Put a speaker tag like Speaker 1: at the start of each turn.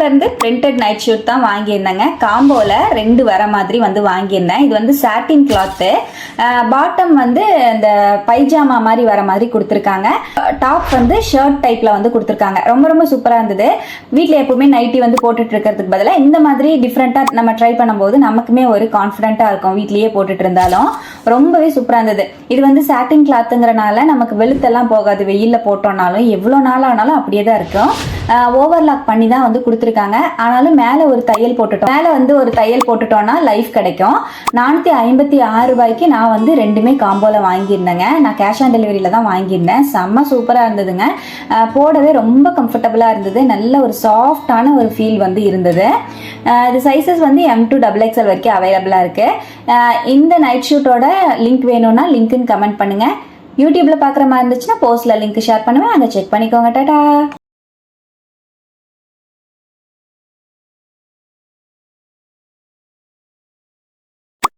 Speaker 1: இருந்து printed night shoot தான் வாங்கியிருந்தேங்க. காம்போல 2 வர மாதிரி வந்து வாங்கியிருந்தேன். இது வந்து சாட்டின் கிளாத்து. பாட்டம் வந்து இந்த பைஜாமா மாதிரி வர மாதிரி கொடுத்துருக்காங்க. டாப் வந்து ஷர்ட் டைப்ல வந்து கொடுத்துருக்காங்க. ரொம்ப ரொம்ப சூப்பராக இருந்தது. வீட்டில் எப்பவுமே நைட்டி வந்து போட்டுட்டு இருக்கிறதுக்கு பதிலாக இந்த மாதிரி டிஃப்ரெண்ட்டாக நம்ம ட்ரை பண்ணும்போது நமக்குமே ஒரு கான்ஃபிடென்ட்டாக இருக்கும். வீட்லேயே போட்டுட்டு இருந்தாலும் ரொம்பவே சூப்பராக இருந்தது. இது வந்து சாட்டின் கிளாத்துங்கிறனால நமக்கு வெளுத்தெல்லாம் போகாது. வெயிலில் போட்டோம்னாலும் எவ்வளோ நாள் ஆனாலும் அப்படியே தான் இருக்கும். ஓவர்லாக் பண்ணி தான் வந்து கொடுத்துருக்காங்க. ஆனாலும் மேலே ஒரு தையல் போட்டுட்டோம். மேலே வந்து ஒரு தையல் போட்டுட்டோம்னா லைஃப் கிடைக்கும். 456 ரூபாய்க்கு நான் வந்து 2மே காம்போல வாங்கியிருந்தேங்க. நான் கேஷ் ஆன் டெலிவரியில் தான் வாங்கியிருந்தேன். செம்ம சூப்பராக இருந்ததுங்க. போடவே ரொம்ப கம்ஃபர்டபுளாக இருந்தது. நல்ல ஒரு சாஃப்டான ஒரு ஃபீல் வந்து இருந்தது. இது சைஸஸ் வந்து M to XXL வரைக்கும் அவைலபிளாக இருக்குது. இந்த நைட் ஷூட்டோட லிங்க் வேணும்னா லிங்க்குன்னு கமெண்ட் பண்ணுங்கள். யூடியூப்பில் பார்க்குற மாதிரி இருந்துச்சுன்னா போஸ்ட்டில் லிங்க் ஷேர் பண்ணுவேன். அங்கே செக் பண்ணிக்கோங்க. டாடா.